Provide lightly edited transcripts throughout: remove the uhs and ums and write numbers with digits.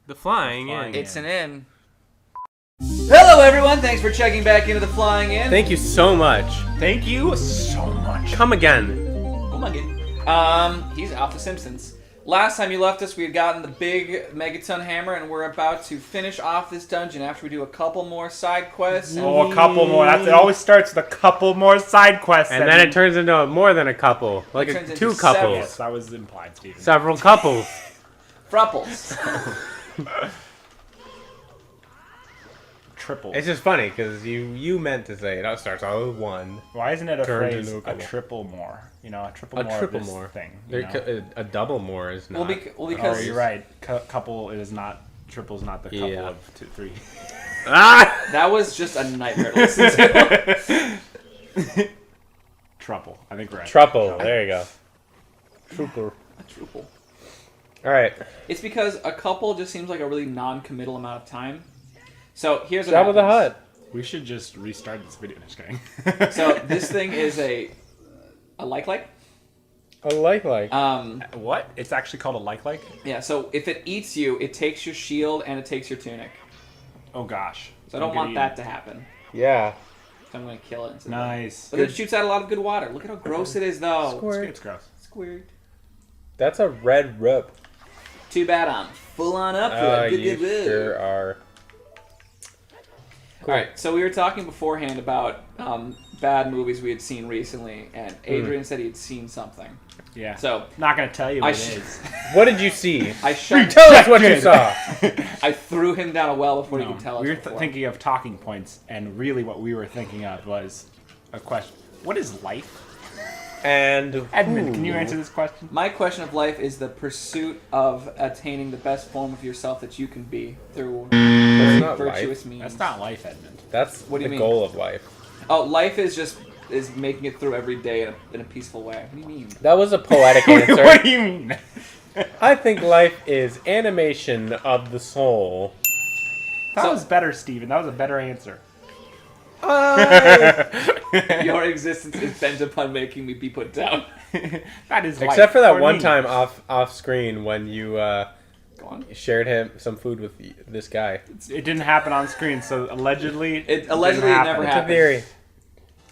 The Flying Inn. It's an inn. Hello, everyone. Thanks for checking back into the Flying Inn. Thank you so much. Thank you so much. Come again. Come again. He's off The Simpsons. Last time you left us, we had gotten the big Megaton Hammer, and we're about to finish off this dungeon after we do a couple more side quests. Oh, a couple more. It always starts with a couple more side quests. And then it turns into more than a couple. Like two couples. Yes, that was implied, Steven. Several couples. Frupples. Triple. It's just funny because you meant to say it starts out with one. Why isn't it a Turns phrase, into a a couple. triple more? You know, a triple more of this thing. A double more is not. Well, because... Oh, you're right. Couple is not... Triple's not the couple of 2, 3. Ah! That was just a nightmare to listen to. Truple. I think we're right. Truple. There you go. Trooper. A truple. Alright. It's because a couple just seems like a really non-committal amount of time. So here's what Jabba the happens. Hutt. We should just restart this video. Just kidding. So this thing is a like. A like. What? It's actually called a like? Yeah, so if it eats you, it takes your shield and it takes your tunic. Oh gosh. So I don't want that to happen. Yeah. So I'm going to kill it. Nice. But it shoots out a lot of good water. Look at how gross it is, though. Squirt. It's gross. Squirt. That's a red rope. Too bad I'm full on up for it. You sure are. Cool. Alright, so we were talking beforehand about bad movies we had seen recently, and Adrian said he had seen something. Yeah. So not gonna tell you what it is. What did you see? Tell us what you saw. I threw him down a well before he could tell us. We were thinking of talking points, and really what we were thinking of was a question. What is life? And Edmund, can you answer this question? My question of life is the pursuit of attaining the best form of yourself that you can be through virtuous means. That's not life, Edmund. That's what do you mean? Goal of life. Oh, life is just making it through every day in a peaceful way. What do you mean? That was a poetic answer. What do you mean? I think life is animation of the soul. That was better, Steven. That was a better answer. Your existence is bent upon making me be put down. That is life. Except for that one time off screen when you shared some food with this guy. It didn't happen on screen, so allegedly it never happened. It's a theory.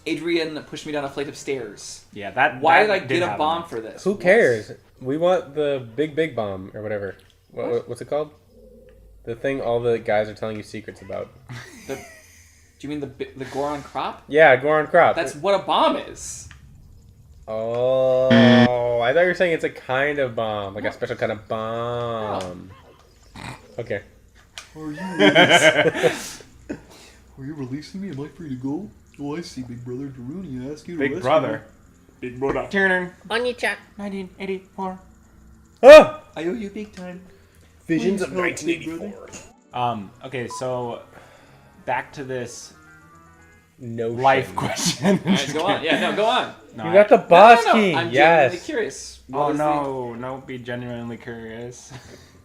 Adrian pushed me down a flight of stairs. Yeah, Why did I get a bomb for this? Who cares? We want the big bomb or whatever. What's it called? The thing all the guys are telling you secrets about. Do you mean the Goron crop? Yeah, Goron crop. That's what a bomb is. Oh, I thought you were saying it's a kind of bomb, like a special kind of bomb. Oh. Okay. Are you releasing me? Am I free to go? Oh, I see, Big Brother Daruni. Ask you to Big brother. Big brother. Turner. On your check. 1984. Oh! I owe you big time. Visions of 1984. Okay, so back to this no life question. Right, go on. Yeah, no, go on. No, you got the boss key. I'm yes. genuinely curious. Don't be genuinely curious.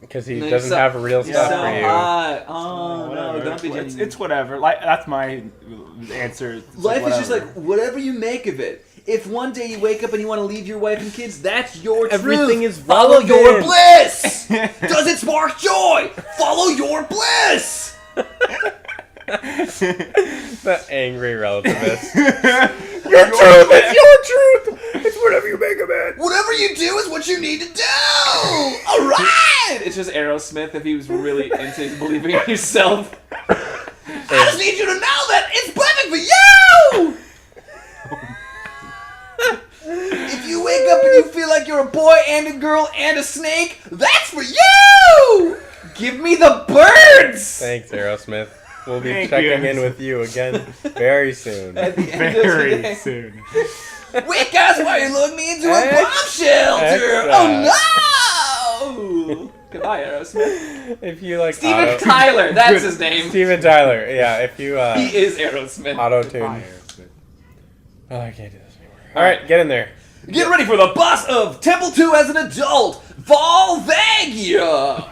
Because he doesn't have real stuff for you. Hot. Oh, no, don't be genuine. It's whatever. Like, that's my answer. Life is just like, whatever you make of it. If one day you wake up and you want to leave your wife and kids, that's your Everything truth. is Follow relevant. your bliss! Does it spark joy? Follow your bliss! The angry relativist. Your truth is your truth! It's whatever you make of it! Whatever you do is what you need to do! Alright! It's just Aerosmith if he was really into believing in yourself. I just need you to know that it's perfect for you! If you wake up and you feel like you're a boy and a girl and a snake, that's for you! Give me the birds! Thanks, Aerosmith. We'll be checking in with you again very soon. At the end of Very soon. Wait, guys, why are you looking me into a bomb shelter? Oh no! Goodbye, Aerosmith. If you like Steven Tyler, that's his name. Steven Tyler, yeah, if you he is Aerosmith. Auto-tune. Oh, I can't do this anymore. Alright, get in there. Get ready for the boss of Temple 2 as an adult, Volvagia!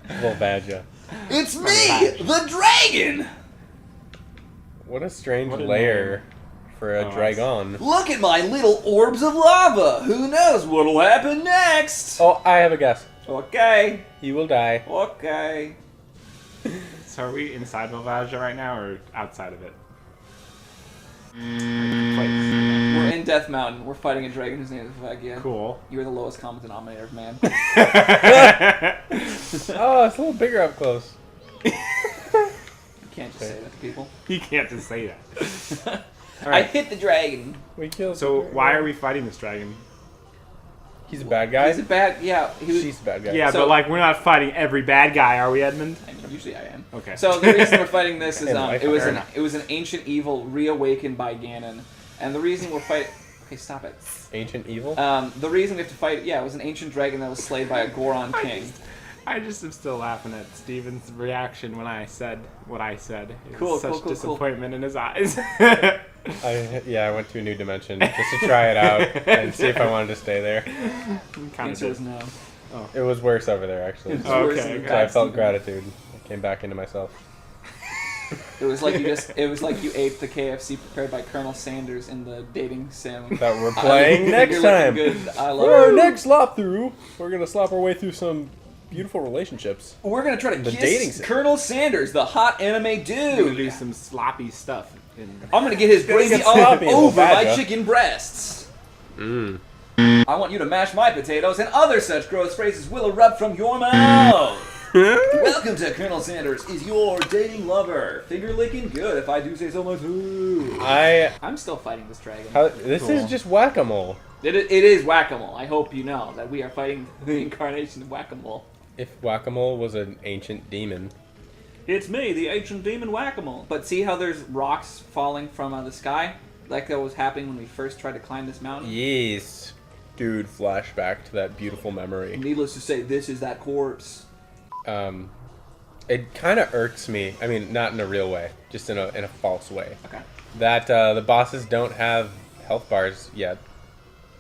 Volvagia. It's me, the dragon! What a strange lair for a dragon. Look at my little orbs of lava. Who knows what'll happen next? Oh, I have a guess. Okay. You will die. Okay. So are we inside Volvagia right now or outside of it? We're in Death Mountain. We're fighting a dragon whose name is Volvagia. Cool. You're the lowest common denominator of man. Oh, it's a little bigger up close. You can't just say that to people. You can't just say that. I hit the dragon. We killed. So why are we fighting this dragon? He's a bad guy. He's a bad. Yeah. She's a bad guy. Yeah, So- but like we're not fighting every bad guy, are we, Edmund? I mean, usually I am. Okay. So the reason we're fighting this is And it was an ancient evil reawakened by Ganon, and the reason we're fighting. Okay, stop it. Ancient evil. The reason we have to fight, it was an ancient dragon that was slayed by a Goron king. I just am still laughing at Steven's reaction when I said what I said. It Cool, was such cool. disappointment in his eyes. I went to a new dimension just to try it out and see if I wanted to stay there. Kind Answer is no. It was worse over there actually. It's Okay, worse than okay. So I bad felt Steven. gratitude. I came back into myself. It was like you ate the KFC prepared by Colonel Sanders in the dating sim. That we're playing next You're looking time. good. I love For our it. next slop through, we're gonna slop our way through some beautiful relationships. We're gonna try to The dating kiss sim. Colonel Sanders, the hot anime We're gonna do dude. some sloppy stuff. I'm gonna get his gonna brains get all sloppy in over my Volvagia. chicken breasts. Mmm. I want you to mash my potatoes, and other such gross phrases will erupt from your mouth. Welcome to Colonel Sanders is your dating lover. Finger licking good, if I do say so myself. I'm still fighting this dragon. This Cool. is just whack-a-mole. It is whack-a-mole. I hope you know that we are fighting the incarnation of whack-a-mole. If whack-a-mole was an ancient demon. It's me, the ancient demon whack-a-mole. But see how there's rocks falling from the sky? Like that was happening when we first tried to climb this mountain? Yes. Dude, flashback to that beautiful memory. Needless to say, this is that corpse. It kind of irks me. I mean, not in a real way, just in a false way. Okay. That the bosses don't have health bars yet.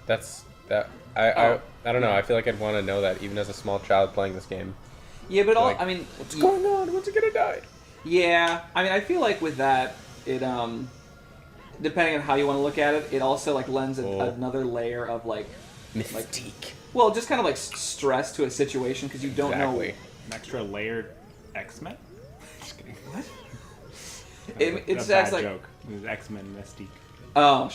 I don't know. I feel like I'd want to know that even as a small child playing this game. Yeah, but Like, I mean... What's going on? When's it gonna die? Yeah, I mean, I feel like with that, it, depending on how you want to look at it, it also, like, lends another layer of, like... Mystique. Well, just kind of, like, stress to a situation, because you don't know... An extra layered X-Men? Just kidding. What? It's a bad like... joke. It was X-Men Mystique. Oh, I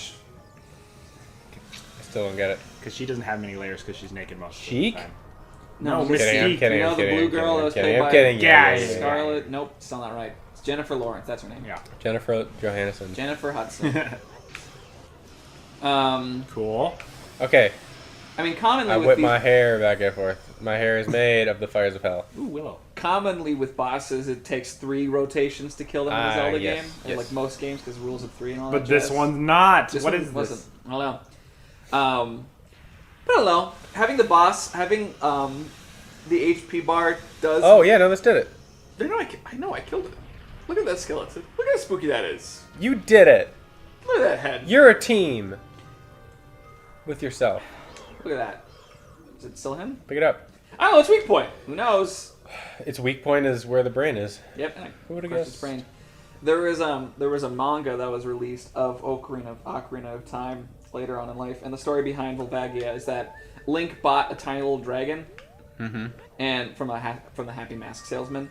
still don't get it. Because she doesn't have many layers because she's naked most Sheik? of the time. no, Mystique. Kidding, I'm You kidding, know I'm the kidding, blue I'm girl kidding, that was I'm kidding, played I'm by kidding. Yeah. Scarlet? Nope, still not right. It's Jennifer Lawrence, that's her name. Yeah. Jennifer Johansson. Jennifer Hudson. Cool. Okay, I mean, commonly I with whip these, my hair back and forth. My hair is made of the fires of hell. Ooh, Willow. commonly with bosses, it takes 3 rotations to kill them in a Ah, Zelda yes, game. yes. Like most games, because rules of 3 and all But that this jazz. one's not. This What one is wasn't. this? I don't know. But I don't know. Having the boss, having the HP bar does. Oh yeah, no, this did it. I know I killed it. Look at that skeleton. Look how spooky that is. You did it. Look at that head. You're a team. With yourself. Look at that. Is it still him? Pick it up. I don't know. It's weak point. Who knows? Its weak point is where the brain is. Yep. And Who would've crushed its guessed? brain. There was a manga that was released of Ocarina of Time later on in life, and the story behind Volvagia is that Link bought a tiny little dragon, and from the Happy Mask salesman,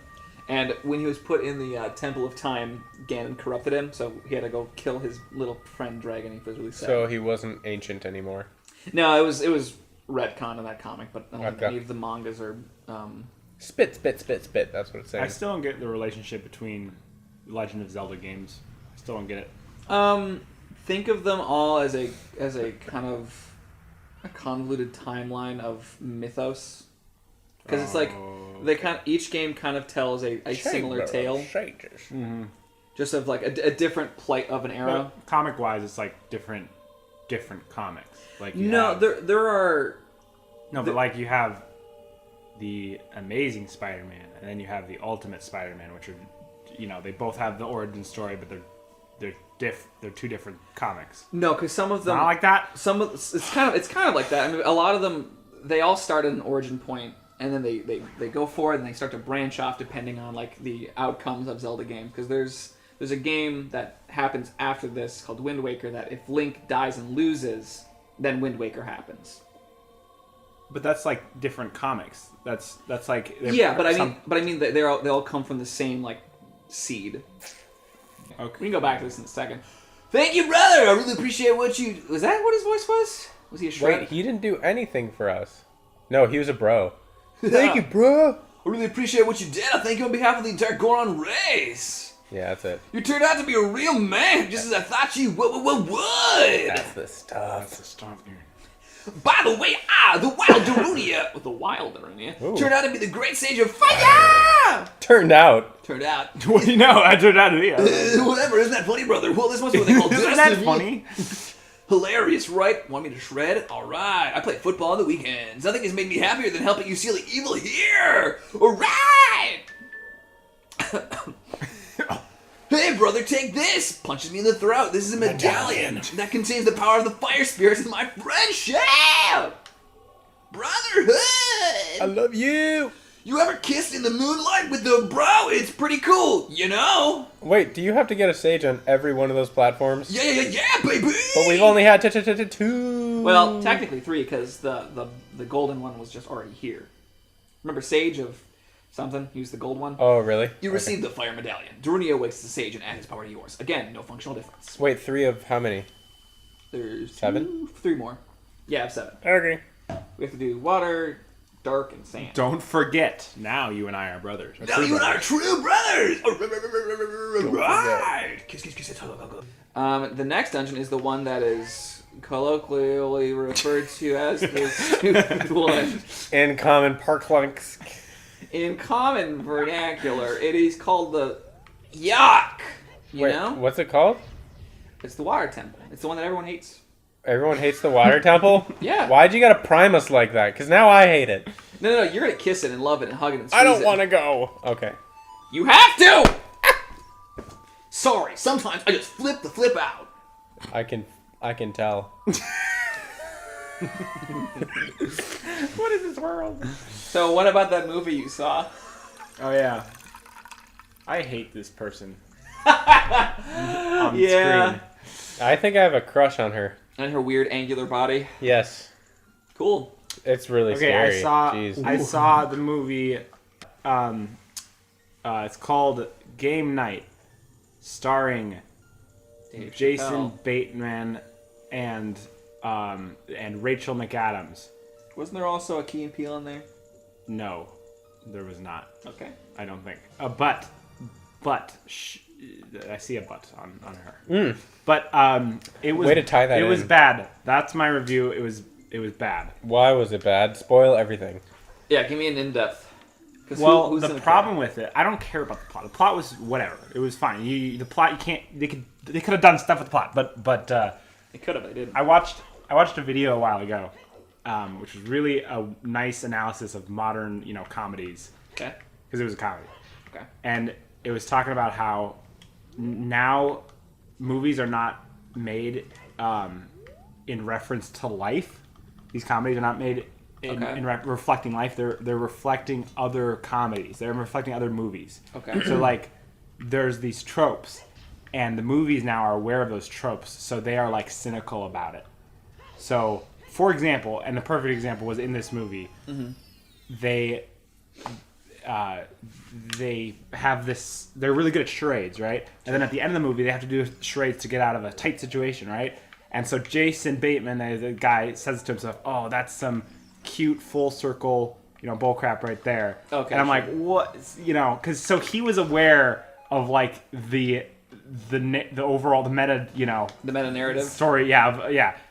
and when he was put in the Temple of Time, Ganon corrupted him, so he had to go kill his little friend dragon. He was really sad. So he wasn't ancient anymore. No, it was retcon in that comic, but I don't think Okay. any of the mangas are. Spit, spit, spit, spit. That's what it's saying. I still don't get the relationship between Legend of Zelda games. I still don't get it. Think of them all as a kind of a convoluted timeline of mythos, because it's like they each game kind of tells a similar tale, just of like a different plight of an era. But comic-wise, it's like different comics. Like you No, have, there are. but like you have the Amazing Spider-Man, and then you have the Ultimate Spider-Man, which are, they both have the origin story, but they're two different comics. No, because some of them Not like that. it's kind of like that. I mean, a lot of them they all start at an origin point, and then they go forward and they start to branch off depending on like the outcomes of Zelda games. Because there's a game that happens after this called Wind Waker that if Link dies and loses, then Wind Waker happens. But that's like different comics. That's like Yeah, but I mean they all come from the same like seed. Okay. We can go back to this in a second. Thank you, brother. I really appreciate what you. Was that what his voice was? Was he a shred? Wait, he didn't do anything for us. No, he was a bro. Thank you, bro. I really appreciate what you did. I thank you on behalf of the entire Goron race. Yeah, that's it. You turned out to be a real man, just as I thought you would. That's the stuff. That's the stuff here. By the way, the wild Darunia, with the wild Darunia, turned out to be the great sage of fire! Turned out. Turned out. What do you know? I turned out to be. Whatever, isn't that funny, brother? Well, this must be what they call Isn't destiny. that funny? Hilarious, right? Want me to shred? Alright, I play football on the weekends. Nothing has made me happier than helping you seal the evil here! Alright! Hey, brother, take this! Punches me in the throat. This is a medallion that contains the power of the fire spirits and my friendship! Brotherhood! I love you. You ever kissed in the moonlight with the bro? It's pretty cool, you know? Wait, do you have to get a sage on every one of those platforms? Yeah, baby! But we've only had two. Well, technically 3, because the golden one was just already here. Remember Sage of something? He was the gold one. Oh, really? You received the fire medallion. Darunia awakes the sage and adds his power to yours. Again, no functional difference. Wait, 3 of how many? There's 7? 3 more. Yeah, I have 7. Okay. We have to do water, dark, and sand. Don't forget. Now you and I are brothers. Now you and I are true brothers! Right! Kiss. The next dungeon is the one that is colloquially referred to as the stupid one. In common parklunks. In common vernacular, it is called the Yuck! You know? What's it called? It's the water temple. It's the one that everyone hates. Everyone hates the water temple? Yeah. Why'd you gotta prime us like that? Because now I hate it. No, you're gonna kiss it and love it and hug it and squeeze I don't it. want to go. Okay. You have to! Sorry, sometimes I just flip the flip out. I can tell. What is this world? So what about that movie you saw? Oh yeah. I hate this person. On screen. I think I have a crush on her. And her weird angular body. Yes. Cool. It's really Okay, scary. I saw the movie. It's called Game Night, starring Dave Jason Chappelle. Bateman and Rachel McAdams. Wasn't there also a Key and Peele in there? No, there was not. Okay. I don't think. But I see a butt on her. But it was Way to tie that It was in. bad. That's my review. It was bad. Why was it bad? Spoil everything. Yeah, give me an in-depth. Well, who's the gonna problem with it, I don't care about the plot. The plot was whatever. It was fine. The plot, you can't. They could have done stuff with the plot, but They could have, they didn't. I watched a video a while ago, which was really a nice analysis of modern comedies. Okay. Because it was a comedy. Okay. And it was talking about how now movies are not made in reference to life. These comedies are not made in reflecting life. They're reflecting other comedies. They're reflecting other movies. Okay. So like, there's these tropes, and the movies now are aware of those tropes, so they are like cynical about it. So, for example, and the perfect example was in this movie, they have this. They're really good at charades, right? And then at the end of the movie, they have to do charades to get out of a tight situation, right? And so Jason Bateman, the guy, says to himself, "Oh, that's some cute full circle, bullcrap right there." Okay, and I'm sure. like, what? Because so he was aware of like the overall the meta, The meta-narrative? story, yeah.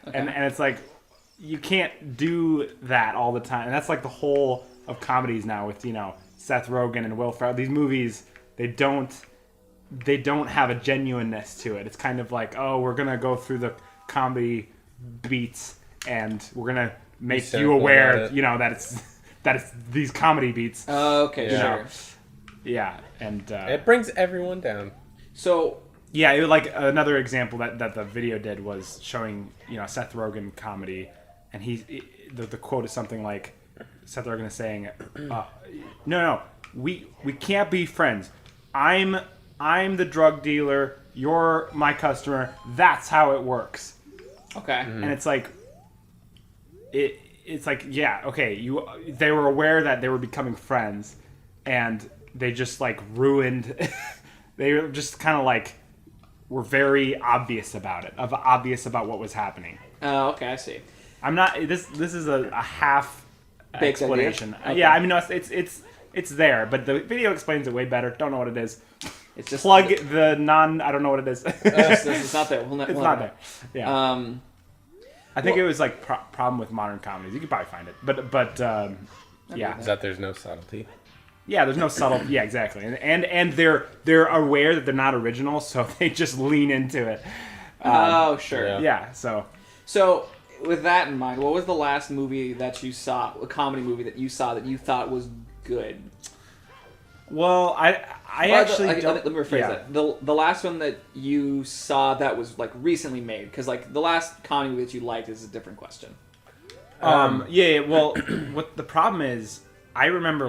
Okay. And it's like, you can't do that all the time. And that's like the whole of comedies now with, Seth Rogen and Will Ferrell. These movies, they don't have a genuineness to it. It's kind of like, oh, we're going to go through the comedy beats and we're going to make you cynical aware, about it. that it's these comedy beats. Okay, Yeah. sure. Yeah. And It brings everyone down. So, yeah, like another example that the video did was showing, Seth Rogen comedy, and the quote is something like, Seth Rogen is saying, no, we can't be friends. I'm the drug dealer, you're my customer. That's how it works. okay. And it's like, it's like, yeah, okay, they were aware that they were becoming friends, and they just like ruined. They were just kind of like were very obvious about it, obvious about what was happening. Oh, okay, I see. I'm not. This is a half Baked explanation. Okay. Yeah, I mean, no, it's there, but the video explains it way better. Don't know what it is. It's just Plug the non. I don't know what it is. it's not there. It's not there. Yeah. I think well- it was like problem with modern comedies. You could probably find it, but yeah. Is that there's no subtlety? Yeah, there's no subtle. Yeah, exactly, and they're aware that they're not original, so they just lean into it. Oh, sure. Yeah. Yeah, so with that in mind, what was the last movie that you saw, a comedy movie that you saw that you thought was good? well, I actually don't. Let me rephrase yeah. that. The last one that you saw that was like recently made, because like the last comedy movie that you liked is a different question. Yeah. Well, what the problem is, I remember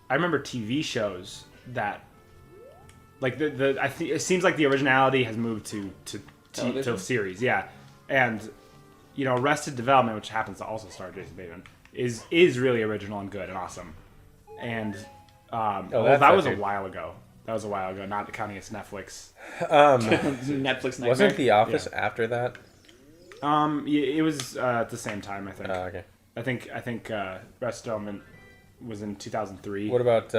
TV shows that, like I think it seems like the originality has moved to series, yeah, and Arrested Development, which happens to also star Jason Bateman, is really original and good and awesome, and that was a while ago. That was a while ago, not counting its Netflix. Netflix nightmare. Wasn't The Office after that? It was at the same time, I think. Oh, okay. I think Arrested Development was in 2003. What about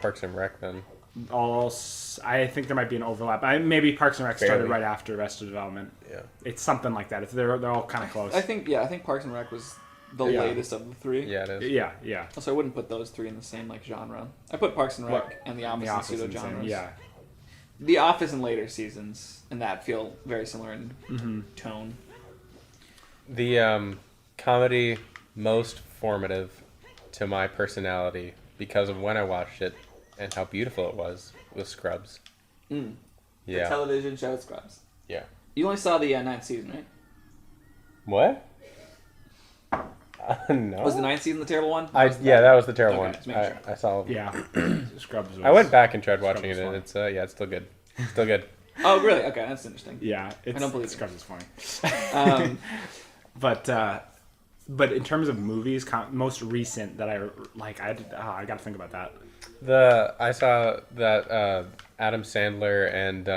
Parks and Rec then? I think there might be an overlap. Maybe Parks and Rec started Barely. right after Arrested Development. Yeah. It's something like that. They're all kind of close. I think Parks and Rec was the latest of the three. Yeah, it is. Yeah. Also, I wouldn't put those three in the same like genre. I put Parks and Rec and The Office, The Office in and pseudo same- genres. Yeah. The Office in later seasons and that feel very similar in tone. The comedy most formative to my personality because of when I watched it and how beautiful it was Scrubs. The Yeah. television show Scrubs. Yeah. You only saw the ninth season, right? What? No. Was the ninth season the terrible one? That was the terrible Okay, one. just making sure. I saw. Yeah. Scrubs. I went back and tried Scrubs watching was it, and funny. it's it's still good. Still good. Oh, really? Okay, that's interesting. Yeah. I don't believe it. Scrubs is funny. Um, But in terms of movies, most recent that I like, I got to think about that. I saw that Adam Sandler and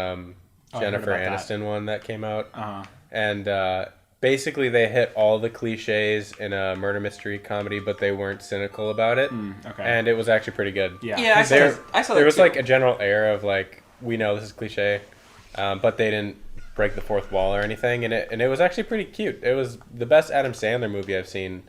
I Jennifer heard about Aniston one that came out, Uh-huh. and basically they hit all the cliches in a murder mystery comedy, but they weren't cynical about it, Okay. and it was actually pretty good. Yeah. Yeah, I saw There, that there was too. like a general air of like, we know this is cliche, but they didn't break the fourth wall or anything, and it was actually pretty cute. It was the best Adam Sandler movie I've seen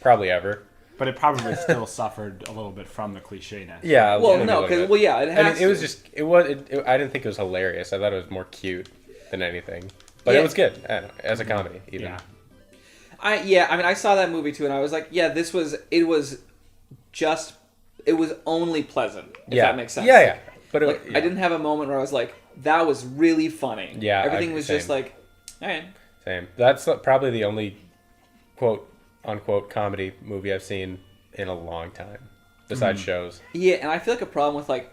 probably ever. But it probably still suffered a little bit from the cliche-ness. Yeah. Well, maybe a no, little because bit. it has. I mean, it was just I didn't think it was hilarious. I thought it was more cute than anything, but Yeah. it was good I don't know, as a comedy. Even. Yeah. I mean, I saw that movie too, and I was like, yeah, it was only pleasant. If that makes sense. Yeah, yeah. But Like, I didn't have a moment where I was like, that was really funny. Yeah, everything was just same. like, all right. Same. That's probably the only quote unquote comedy movie I've seen in a long time, besides shows. Yeah, and I feel like a problem with like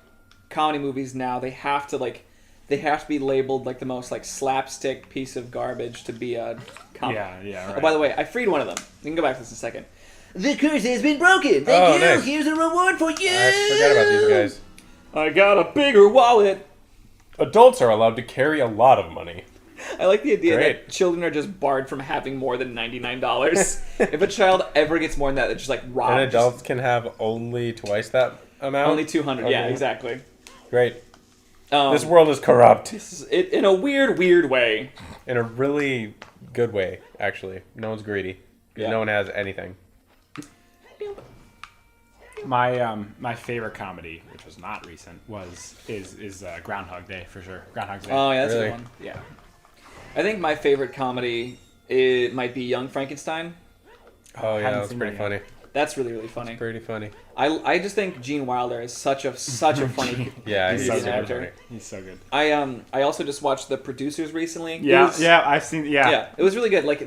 comedy movies now, they have to be labeled like the most like slapstick piece of garbage to be a comedy. Yeah. Right. Oh, by the way, I freed one of them. We can go back to this in a second. The curse has been broken. Oh, nice. Here's a reward for you. I forgot about these guys. I got a bigger wallet. Adults are allowed to carry a lot of money. I like the idea Great. that children are just barred from having more than $99. If a child ever gets more than that, they're just like robbed. And adults can have only twice that amount. Only 200. Yeah, Okay. exactly. Great. Um, This world is corrupt this is it in a weird way. in a really good way. Actually, no one's greedy. Yeah. No one has anything. My favorite comedy, which was not recent, is Groundhog Day for sure. Groundhog Day. Oh yeah, that's Really? a good one. Yeah, I think my favorite comedy might be Young Frankenstein. Oh yeah, haven't that's seen pretty that yet. funny. That's really funny. Pretty funny. I just think Gene Wilder is such a funny. Yeah, He's he's so super good. funny. He's so good. I also just watched The Producers recently. Yeah, I've seen. Yeah, it was really good. Like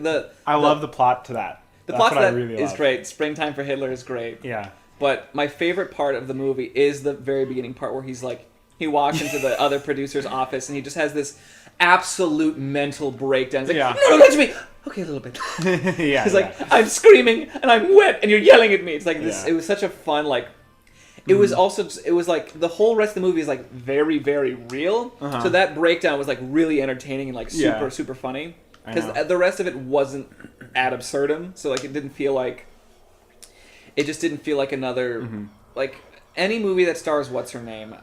I love the plot to that. the That's plot what to I that really is love. great. Springtime for Hitler is great. Yeah. But my favorite part of the movie is the very beginning part where he's like, he walks into the other producer's office and he just has this absolute mental breakdown. He's like, Yeah. no, don't touch me! okay, a little bit. Yeah. He's like, I'm screaming and I'm wet and you're yelling at me. It's like this. Yeah. It was such a fun like. It was also. It was like the whole rest of the movie is like very very real. Uh-huh. So that breakdown was like really entertaining and like super Yeah. super funny. I Because know. the rest of it wasn't ad absurdum. So like it didn't feel like. It just didn't feel like another like any movie that stars what's her name.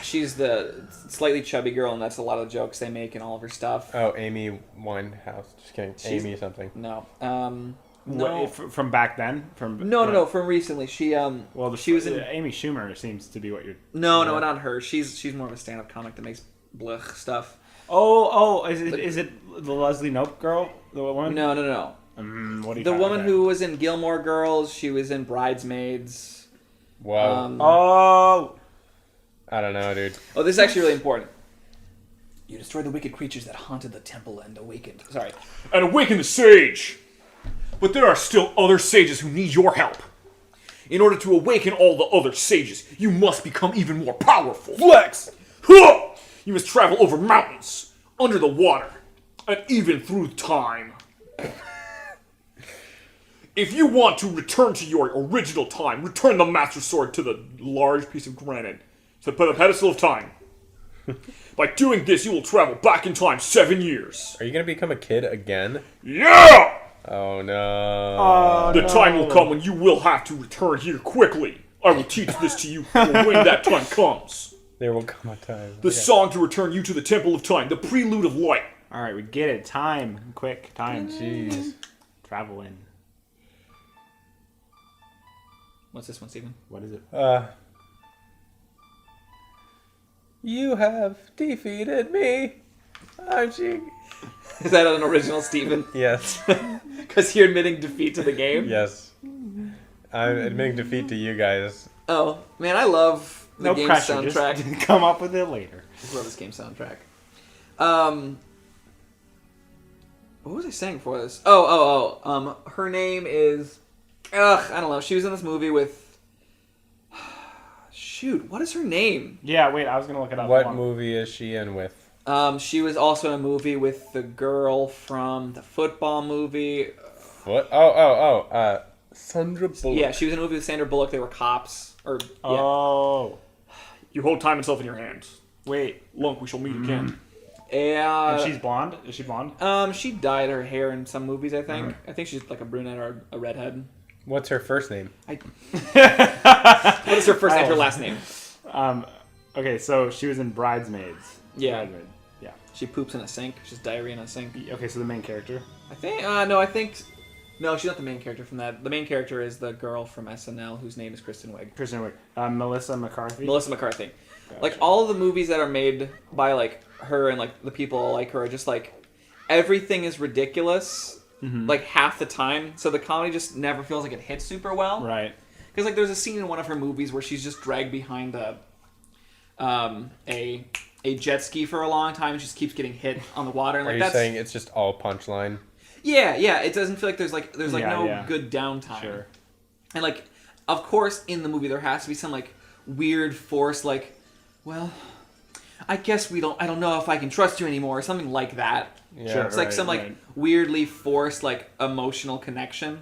She's the slightly chubby girl, and that's a lot of the jokes they make in all of her stuff. Oh, Amy Winehouse. Just kidding. She's- Amy something. No. What, No. from back then? No, from recently. She Well, she was in Amy Schumer seems to be what you're. No, not her. She's more of a stand-up comic that makes blech stuff. Oh, is it the Leslie Knope girl? The woman? No. What are you The talking woman about? who was in Gilmore Girls, she was in Bridesmaids. Whoa. Oh. I don't know, dude. Oh, this is actually really important. You destroyed the wicked creatures that haunted the temple and awakened. Sorry. And awaken the sage. But there are still other sages who need your help. In order to awaken all the other sages, you must become even more powerful. Flex! Huh! You must travel over mountains, under the water, and even through time. If you want to return to your original time, return the Master Sword to the large piece of granite, to the pedestal of time. By doing this, you will travel back in time 7 years. Are you gonna become a kid again? Yeah! Oh no. The time will come when you will have to return here quickly. I will teach this to you for when that time comes. There will come a time. The song to return you to the Temple of Time, the prelude of light. All right, we get it. Time, quick time. Jeez. Travel in. What's this one, Steven? What is it? You have defeated me. I'm Jig. Is that an original Steven? Yes. Because you're admitting defeat to the game? Yes. I'm admitting defeat to you guys. Oh, man, I love the No game pressure. soundtrack. Just come up with it later. I love this game soundtrack. What was I saying before this? Her name is... I don't know. She was in this movie with... Shoot, what is her name? Yeah, wait. I was gonna look it up. What Hold on. movie is she in with? She was also in a movie with the girl from the football movie. What? Sandra Bullock. Yeah, she was in a movie with Sandra Bullock. They were cops. Or yeah. Oh, You hold time itself in your hands. wait. Lunk, we shall meet again. And she's blonde. Is she blonde? She dyed her hair in some movies. I think. I think she's like a brunette or a redhead. What's her first name? What is her first name? Her last name? Okay, so she was in Bridesmaids. Yeah. Bridesmaid. Yeah. She poops in a sink. She's diarrhea in a sink. Okay, so the main character. I think. No, she's not the main character from that. The main character is the girl from SNL whose name is Kristen Wiig. Kristen Wiig. Melissa McCarthy. Melissa McCarthy. Gotcha. Like all of the movies that are made by like her and like the people like her are just like everything is ridiculous. Like half the time, so the comedy just never feels like it hits super well. Right. Because like there's a scene in one of her movies where she's just dragged behind a jet ski for a long time and she just keeps getting hit on the water. And Are like you that's saying it's just all punchline? yeah. It doesn't feel like there's no Yeah. good downtime. Sure. And like, of course, in the movie there has to be some like weird force, like, well, I guess I don't know if I can trust you anymore, or something like that. Yeah. Sure. It's like Right, some like right. weirdly forced like emotional connection.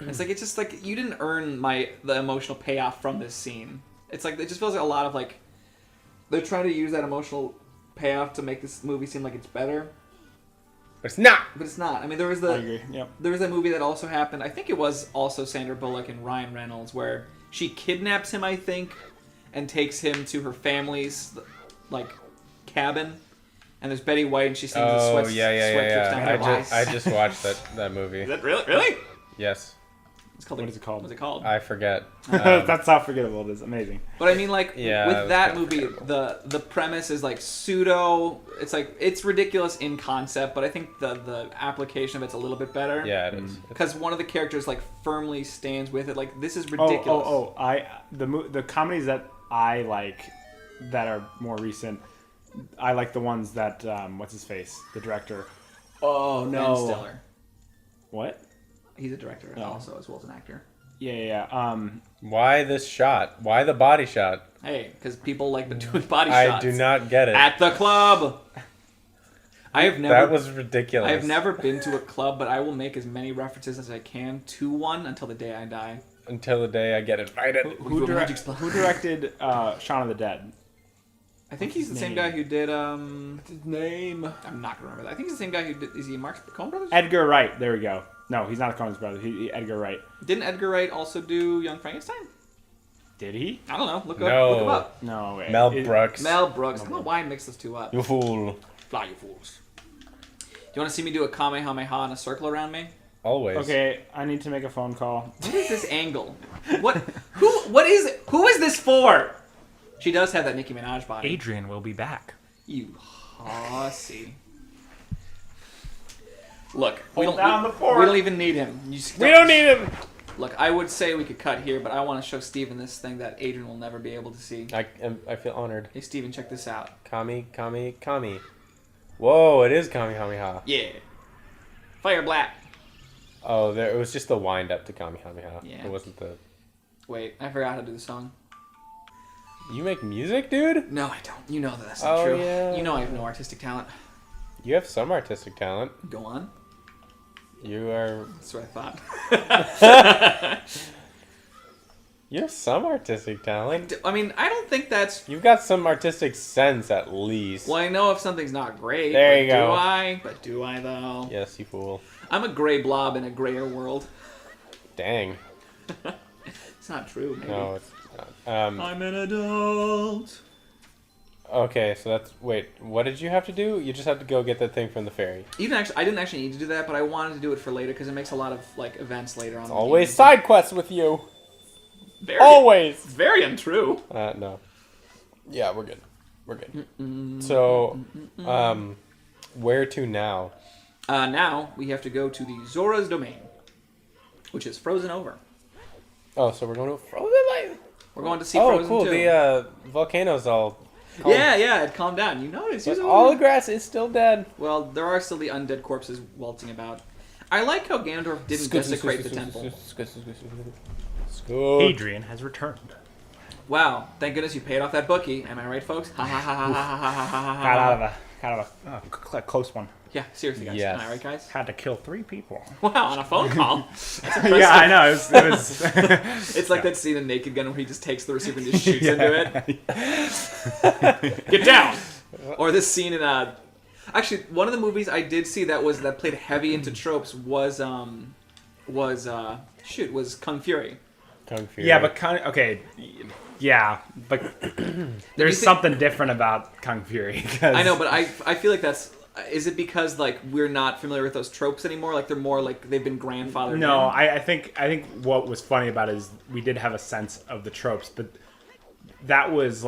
It's like it's just like you didn't earn the emotional payoff from this scene. It's like it just feels like a lot of like they're trying to use that emotional payoff to make this movie seem like it's better, It's not. but it's not. I mean, there was I agree. Yep. there was that movie that also happened. I think it was also Sandra Bullock and Ryan Reynolds, where she kidnaps him, I think, and takes him to her family's like cabin. And there's Betty White, and she sings the Oh sweat drips down her eyes. I just watched that movie. Is that really? Yes. It's called. What is it called? What's it called? I forget. That's how forgettable it is. Amazing. But I mean, like Yeah, with that that's movie, the premise is like pseudo. It's like it's ridiculous in concept, but I think the application of it's a little bit better. Yeah, it is. Because one of the characters like firmly stands with it. Like this is ridiculous. The comedies that I like that are more recent. I like the ones that what's his face, the director. Oh Ben no. Stiller. What? He's a director Oh. also as well as an actor. Yeah. Why this shot? Why the body shot? Hey, because people like the doing body I shots. do not get it. At the club. That was ridiculous. I have never been to a club, but I will make as many references as I can to one until the day I die. Until the day I get invited. Who directed Shaun of the Dead? I think he's the same guy who did. His name. I'm not gonna remember that. I think he's the same guy who did. Is he Marx Coen Brothers? Edgar Wright. There we go. No, he's not a Coen's brother. Edgar Wright. Didn't Edgar Wright also do Young Frankenstein? Did he? I don't know. Look No. him up. No way. Mel Brooks. Mel Brooks. I don't know why I mixed those two up. You fool. Fly, you fools. Do you want to see me do a Kamehameha in a circle around me? Always. Okay, I need to make a phone call. What is this angle? Who is this for? She does have that Nicki Minaj body. Adrian will be back. You hussy. Look, we Hold down the we fort. don't even need him. We don't need him. Look, I would say we could cut here, but I want to show Steven this thing that Adrian will never be able to see. I feel honored. Hey, Steven, check this out. Kami. Whoa, it is Kamehameha. Yeah. Fire black. Oh, it was just the wind up to Kamehameha. Yeah. It wasn't the... Wait, I forgot how to do the song. You make music, dude? No, I don't. You know that that's not Oh, true. yeah. You know I have no artistic talent. You have some artistic talent. Go on. You are... That's what I thought. You have some artistic talent. I mean, I don't think that's... You've got some artistic sense, at least. Well, I know if something's not great. There but you go. Do I? But do I, though? Yes, you fool. I'm a gray blob in a grayer world. Dang. It's not true, maybe. No, it's not. I'm an adult. Okay, so that's... Wait, what did you have to do? You just had to go get that thing from the ferry. I didn't actually need to do that, but I wanted to do it for later because it makes a lot of like events later on. It's always side quests with you. Very, Always. very untrue. No. Yeah, we're good. We're good. So, where to now? Now we have to go to the Zora's Domain, which is frozen over. Oh, so we're going to Frozen Lake. We're going to see Oh, Frozen cool. 2. The volcano's all... Yeah, it calmed down. You noticed. But all the grass is still dead. Well, there are still the undead corpses waltzing about. I like how Ganondorf didn't desecrate the temple. Adrian has returned. Wow, thank goodness you paid off that bookie. Am I right, folks? Ha ha ha ha ha ha ha ha Got out of a close one. Yeah, seriously, guys. Yes. Am I right, guys? Had to kill 3 people. Wow, on a phone call. That's impressive. Yeah, I know. It was It's like that scene in Naked Gun where he just takes the receiver and just shoots into it. Get down! Or this scene in actually one of the movies I did see that played heavy into tropes was Kung Fury. Kung Fury. Yeah, but but there's something different about Kung Fury. I know, but I feel like that's... Is it because like we're not familiar with those tropes anymore? Like they're more like they've been grandfathered No, in? I think what was funny about it is we did have a sense of the tropes, but that was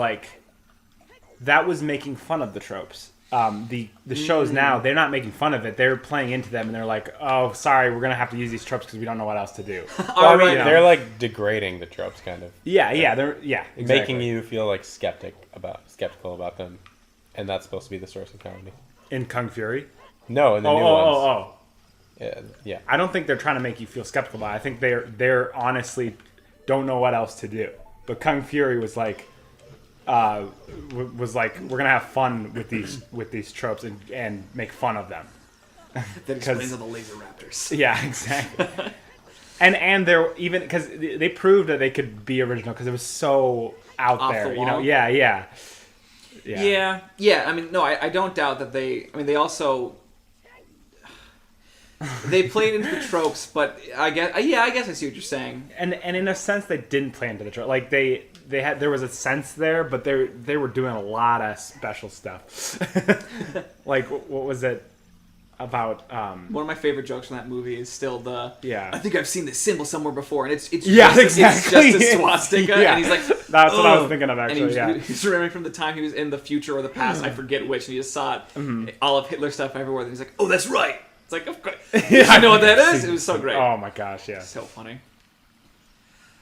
making fun of the tropes. The shows now, they're not making fun of it. They're playing into them, and they're like, "Oh, sorry, we're gonna have to use these tropes because we don't know what else to do." Well, I mean, you know. they're like degrading the tropes, kind of. They're exactly. Making you feel like skeptical about them, and that's supposed to be the source of comedy. in Kung Fury. No, in the new ones. Yeah. I don't think they're trying to make you feel skeptical about it. I think they're honestly don't know what else to do. But Kung Fury was like, we're gonna have fun with these tropes and make fun of them. That explains all the laser raptors. Yeah, exactly. and they're even because they proved that they could be original because it was so out Off there. the You know, wall? yeah. Yeah. I mean, no, I don't doubt that they. I mean, they also. They played into the tropes, but I guess I see what you're saying. And in a sense, they didn't play into the trope. Like there was a sense there, but they were doing a lot of special stuff. Like what was it about? One of my favorite jokes from that movie is still the. Yeah. I think I've seen this symbol somewhere before, and it's Yeah, just, exactly. It's just a swastika, Yeah. and he's like, That's what I was "Ugh." thinking of, And actually. he's remembering from the time he was in the future or the past, I forget which, and he just saw it, all of Hitler stuff everywhere. And he's like, "Oh, that's right." It's like, of course, I know what that is. It was so great. Oh my gosh, yeah. So funny.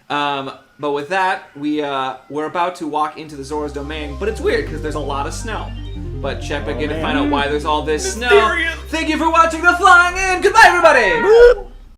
But with that, we're about to walk into the Zora's Domain, but it's weird because there's a lot of snow. But check back in to find out why there's all this snow. Thank you for watching The Flying In. Goodbye, everybody.